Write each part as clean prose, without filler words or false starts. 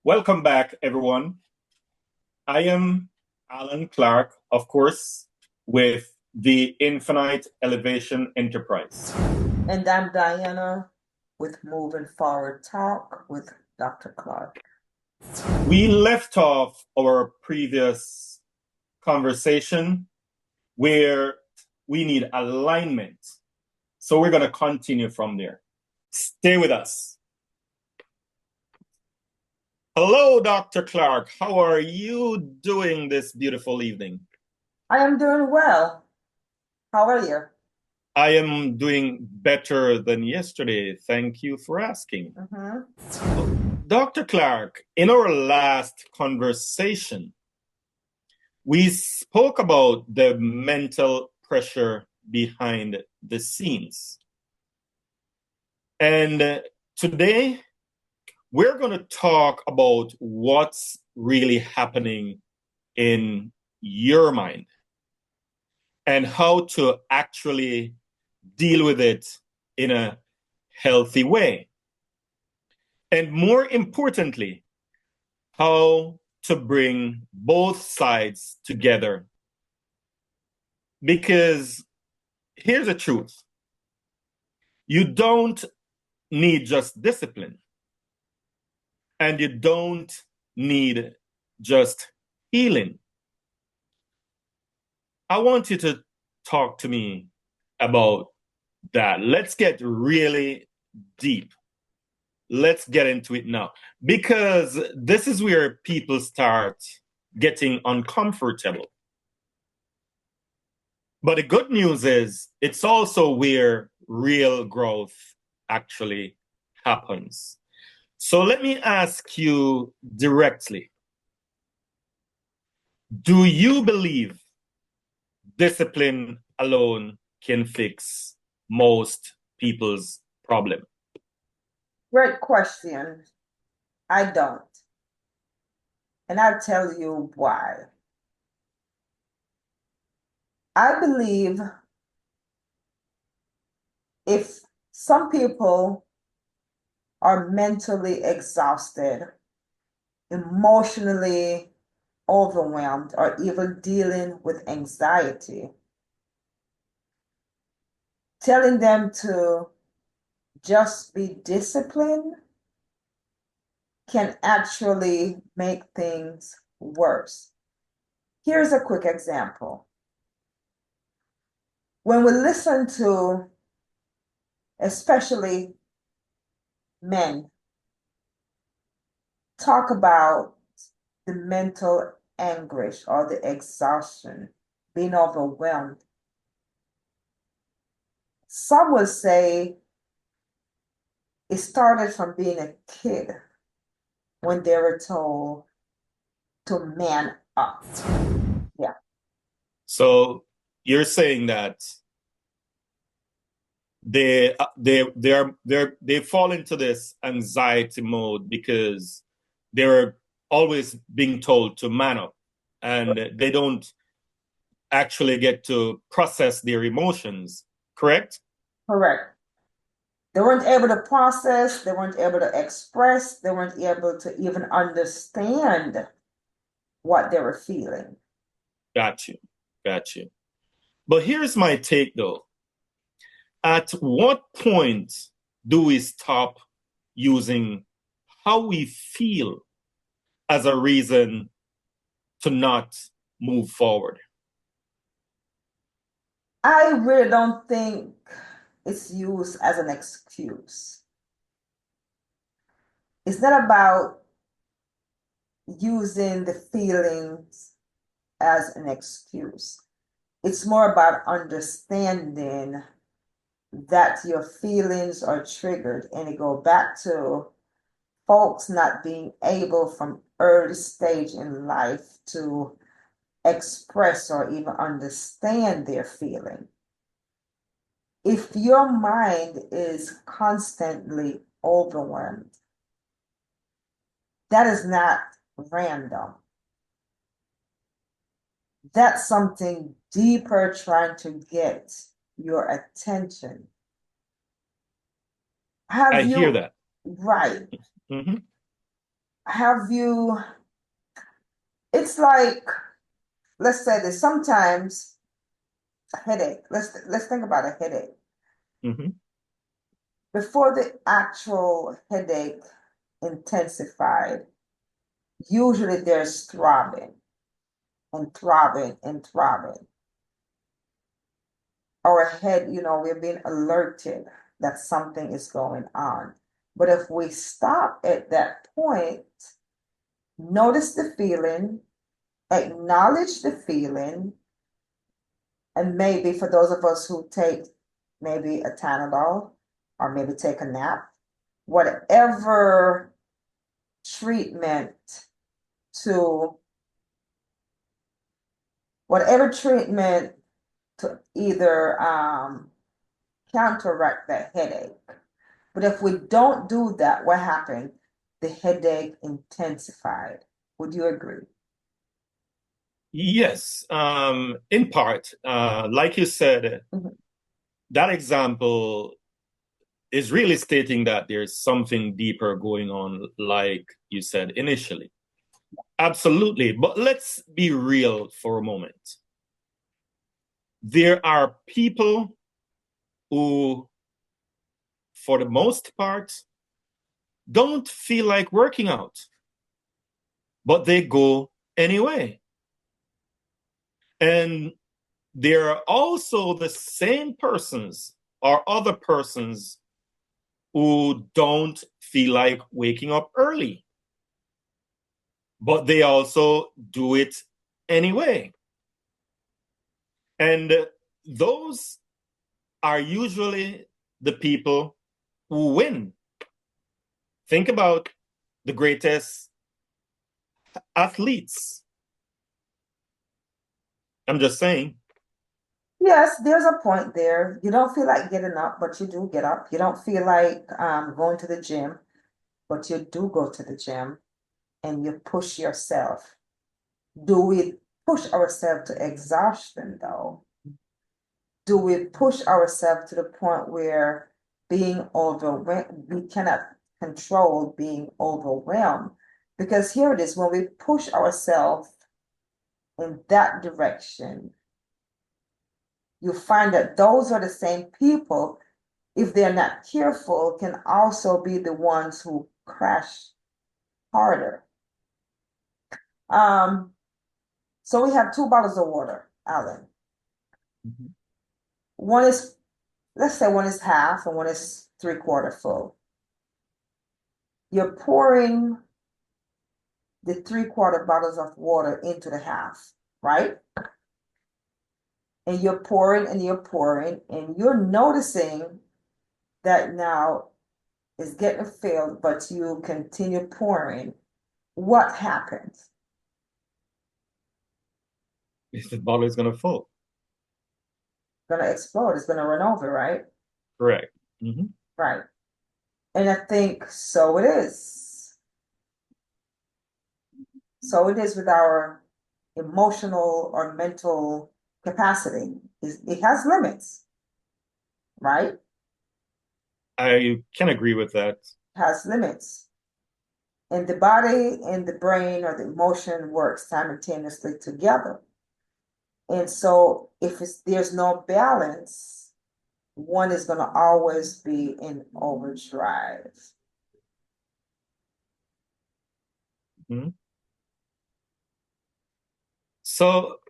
Welcome back, everyone. I am Alan Clark, of course, with the Infinite Elevation Enterprise. And I'm Diana with Moving Forward Talk with Dr. Clark. We left off our previous conversation where we need alignment. So we're going to continue from there. Stay with us. Hello, Dr. Clark. How are you doing this beautiful evening? I am doing well. How are you? I am doing better than yesterday. Thank you for asking. Dr. Clark, in our last conversation, we spoke about the mental pressure behind the scenes. And today, we're going to talk about what's really happening in your mind and how to actually deal with it in a healthy way. And more importantly, how to bring both sides together. Because here's the truth. You don't need just discipline. And you don't need just healing. I want you to talk to me about that. Let's get really deep. Let's get into it now. Because this is where people start getting uncomfortable. But the good news is it's also where real growth actually happens. So let me ask you directly. Do you believe discipline alone can fix most people's problem? Great question. I don't. And I'll tell you why. I believe if some people are mentally exhausted, emotionally overwhelmed, or even dealing with anxiety, telling them to just be disciplined can actually make things worse. Here's a quick example. When we listen to, especially men, talk about the mental anguish or the exhaustion, being overwhelmed, some will say it started from being a kid when they were told to man up. Yeah. So you're saying that they fall into this anxiety mode because they're always being told to man up, and they don't actually get to process their emotions, correct? Correct. They weren't able to process, they weren't able to express, they weren't able to even understand what they were feeling. Got you. Got you. But here's my take though. At what point do we stop using how we feel as a reason to not move forward? I really don't think it's used as an excuse. It's not about using the feelings as an excuse. It's more about understanding that your feelings are triggered, and it go back to folks not being able from early stage in life to express or even understand their feeling. If your mind is constantly overwhelmed, that is not random. That's something deeper trying to get your attention. I Have hear you, that. right? Mm-hmm. have you, it's like, let's say this, sometimes a headache, let's think about a headache. Hmm. Before the actual headache intensified, usually there's throbbing and throbbing and throbbing. Our head, we're being alerted that something is going on. But if we stop at that point, notice the feeling, acknowledge the feeling, and maybe for those of us who take maybe a Tylenol or maybe take a nap, whatever treatment to whatever treatment to either counteract that headache. But if we don't do that, what happened? The headache intensified. Would you agree? Yes, in part, like you said, Mhm. that example is really stating that there's something deeper going on, like you said initially. Absolutely. But let's be real for a moment. There are people who, for the most part, don't feel like working out, but they go anyway. And there are also the same persons or other persons who don't feel like waking up early, but they also do it anyway. And those are usually the people who win. Think about the greatest athletes. I'm just saying. Yes, there's a point there. You don't feel like getting up, but you do get up. You don't feel like going to the gym, but you do go to the gym and you push yourself. Do we push ourselves to exhaustion though? Do we push ourselves to the point where being overwhelmed, we cannot control being overwhelmed? Because here it is, when we push ourselves in that direction, you find that those are the same people, if they're not careful, can also be the ones who crash harder. Um, so we have two bottles of water, Alan. Mhm. One is, let's say one is half and one is three-quarter full. You're pouring the three-quarter bottles of water into the half, right? And you're noticing that now it's getting filled, but you continue pouring. What happens? The bottle is going to fall. It's gonna explode, it's gonna run over, right? Correct. Mm-hmm. Right. And I think so it is. So it is with our emotional or mental capacity. It has limits, right? I can agree with that. Has limits. And the body and the brain or the emotion work simultaneously together. And so if there's no balance, one is going to always be in overdrive. Mhm. So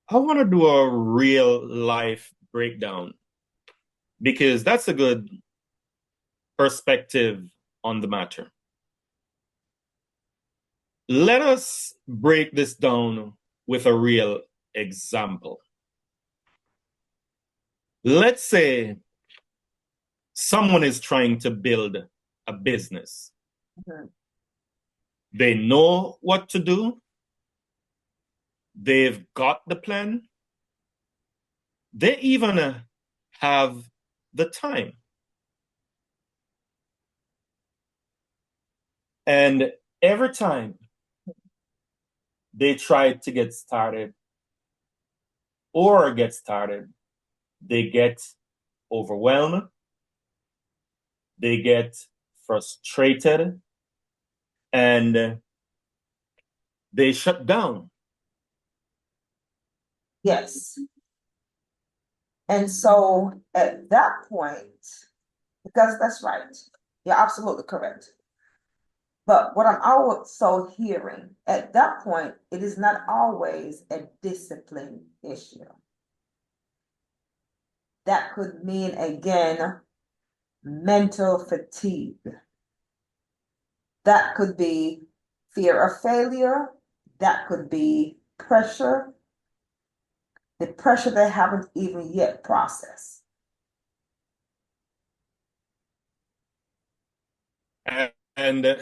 I want to do a real life breakdown because that's a good perspective on the matter. Let us break this down with a real example. Let's say someone is trying to build a business. Mhm. They know what to do, they've got the plan, they even have the time. And every time they try to get started or get started, they get overwhelmed, they get frustrated, and they shut down. Yes. And so at that point, because that's right, you're absolutely correct. But what I'm also hearing at that point, it is not always a discipline issue. That could mean, again, mental fatigue. That could be fear of failure. That could be pressure, the pressure they haven't even yet processed. And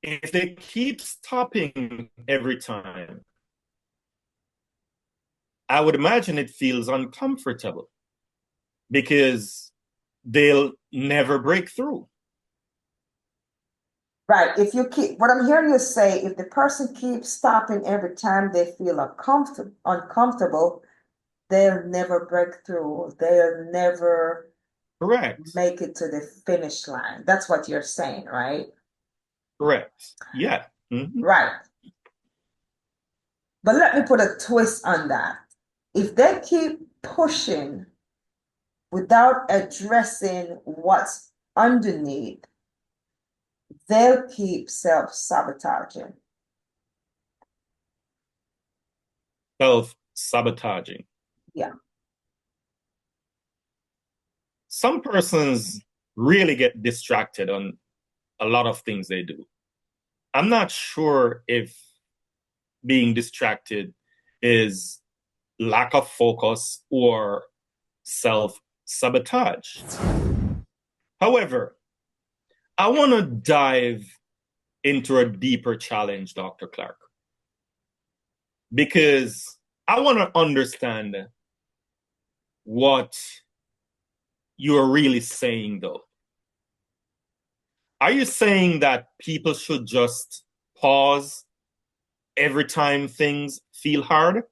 if they keep stopping every time, I would imagine it feels uncomfortable because they'll never break through. Right. If you keep, what I'm hearing you say, if the person keeps stopping every time they feel uncomfortable, they'll never break through. They'll never Correct. make it to the finish line. That's what you're saying, right? Correct. Yeah. Mm-hmm. Right. But let me put a twist on that. If they keep pushing without addressing what's underneath, they'll keep self-sabotaging. Self-sabotaging. Yeah. Some persons really get distracted on a lot of things they do. I'm not sure if being distracted is lack of focus or self sabotage. However, I want to dive into a deeper challenge, Dr. Clark, because I want to understand what you're really saying, though. Are you saying that people should just pause every time things feel hard?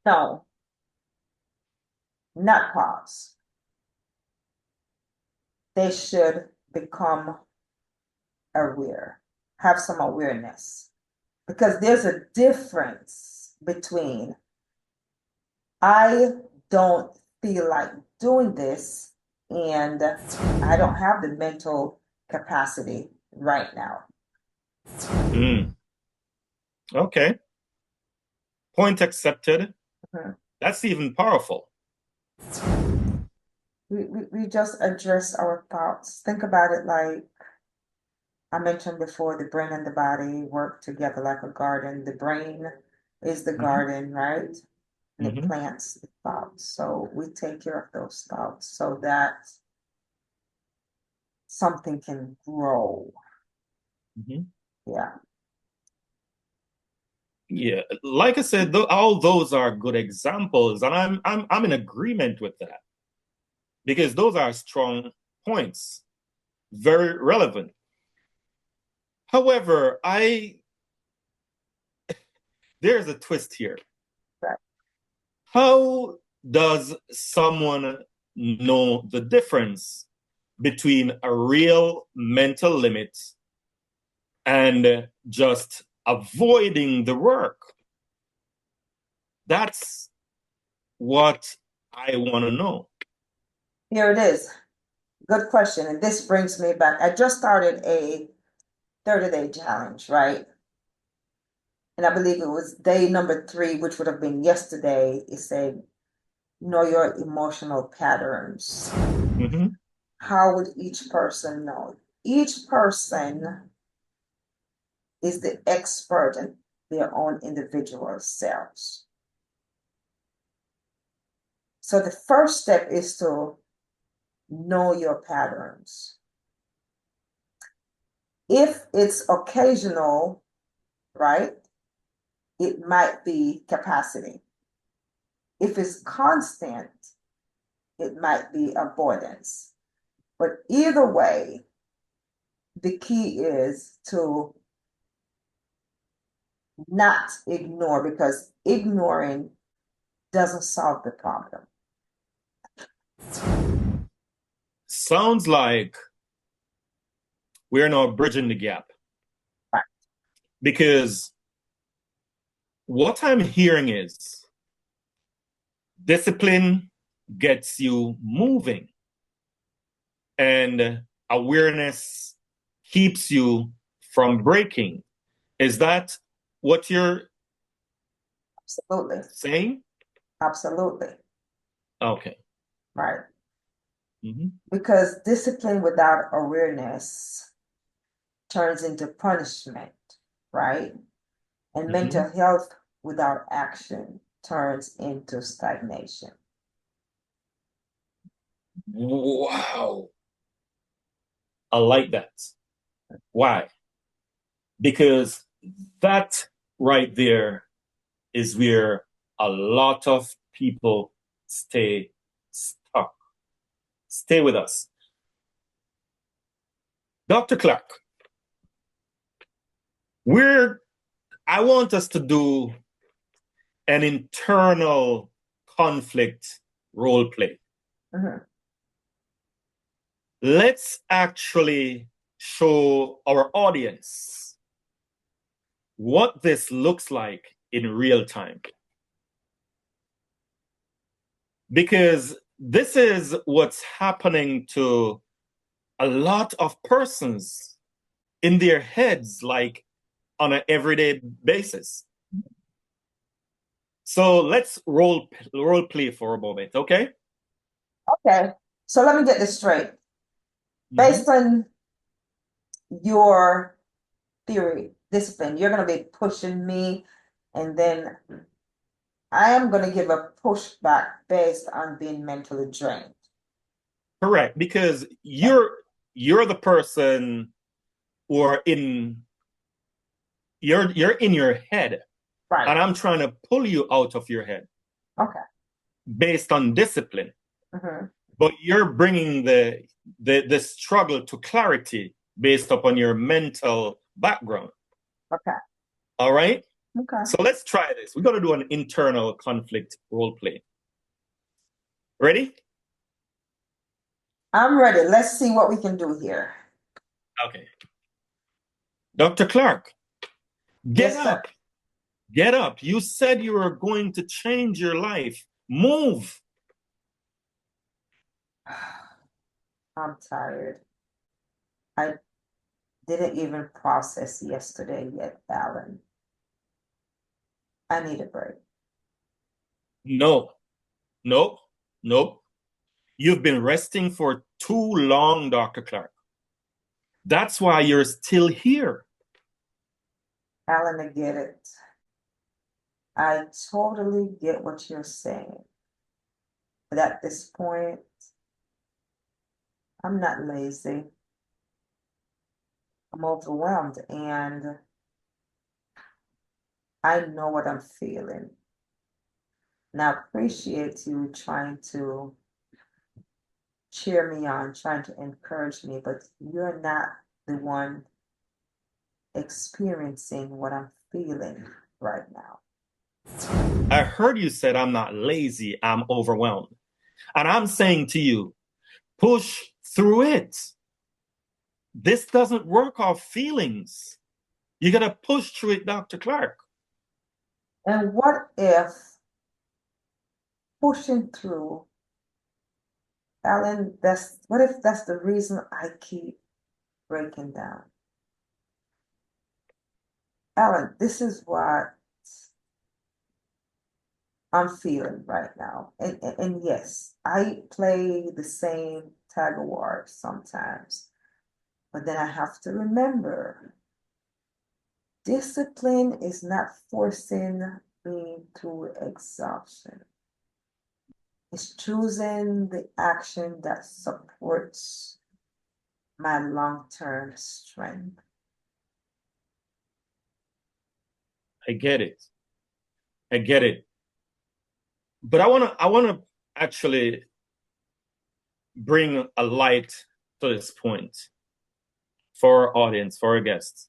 No, not pause. They should become aware, have some awareness. Because there's a difference between I don't feel like doing this and I don't have the mental capacity right now. Mm, okay. Point accepted. Mhm. That's even powerful. We just address our thoughts. Think about it like I mentioned before, the brain and the body work together like a garden. The brain is the Mm-hmm. garden, right? And it Mm-hmm. plants the thoughts. So we take care of those thoughts so that something can grow. Mm-hmm. Yeah. Yeah, like I said, all those are good examples, and I'm in agreement with that because those are strong points, very relevant. However, I there's a twist here. Right. How does someone know the difference between a real mental limit and just avoiding the work? That's what I want to know. Here it is. Good question. And this brings me back. I just started a 30-day challenge, right? And I believe it was day number 3, which would have been yesterday. It said, know your emotional patterns. Mm-hmm. How would each person know? Each person is the expert in their own individual selves. So the first step is to know your patterns. If it's occasional, right, it might be capacity. If it's constant, it might be avoidance. But either way, the key is to not ignore because ignoring doesn't solve the problem. sounds like we're now bridging the gap Right. because what I'm hearing is discipline gets you moving and awareness keeps you from breaking. Is that what you're Absolutely. saying? Absolutely. Okay. Right. Mhm. Because discipline without awareness turns into punishment, right? And mental Mhm. health without action turns into stagnation. Wow. I like that. Why? Because that right there is where a lot of people stay stuck. Stay with us. Dr. Clark, we're I want us to do an internal conflict role play. Mhm. Let's actually show our audience what this looks like in real time. Because this is what's happening to a lot of persons in their heads, like on an everyday basis. So let's role play for a moment, okay? Okay, so let me get this straight. Mhm. Based on your theory, discipline, you're going to be pushing me, and then I am going to give a pushback based on being mentally drained. Correct, because Yeah. you're the person or you're in your head, Right. and I'm trying to pull you out of your head Okay. based on discipline. Hmm. But you're bringing the struggle to clarity based upon your mental background. Okay. All right. Okay. So let's try this. We're gonna do an internal conflict role play. Ready? I'm ready. Let's see what we can do here. Okay. Dr. Clark, get Yes, sir. up. Get up. You said you were going to change your life. Move. I'm tired. I didn't even process yesterday yet, Alan. I need a break. No, no, no. You've been resting for too long, Dr. Clark. That's why you're still here. Alan, I get it. I totally get what you're saying. But at this point, I'm not lazy. I'm overwhelmed and I know what I'm feeling. And I appreciate you trying to cheer me on, trying to encourage me, but you're not the one experiencing what I'm feeling right now. I heard you said I'm not lazy, I'm overwhelmed. And I'm saying to you, push through it. This doesn't work off feelings. You got to push through it, Dr. Clark. And what if pushing through, Alan, what if that's the reason I keep breaking down? Alan, this is what I'm feeling right now. And yes, I play the same tag of war sometimes, but then I have to remember discipline is not forcing me to exhaustion. It's choosing the action that supports my long-term strength. I get it. I get it. But I want to actually bring a light to this point for our audience, for our guests.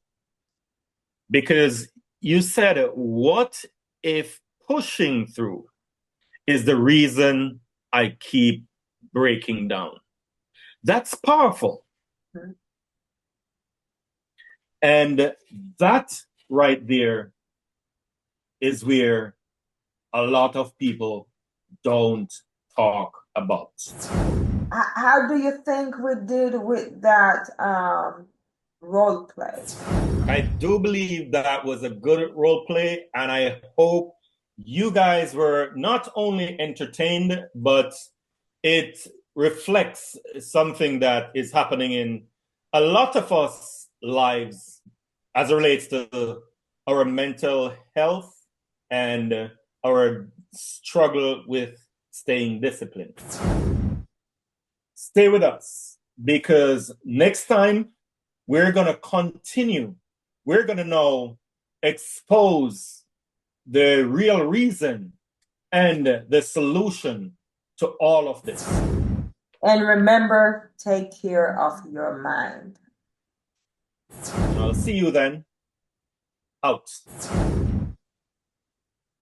Because you said, what if pushing through is the reason I keep breaking down? That's powerful. Mm-hmm. And that right there is where a lot of people don't talk about. How do you think we did with that role play? I do believe that was a good role play, and I hope you guys were not only entertained, but it reflects something that is happening in a lot of us lives as it relates to our mental health and our struggle with staying disciplined. Stay with us because next time we're going to continue. We're going to now expose the real reason and the solution to all of this. And remember, take care of your mind. I'll see you then. Out.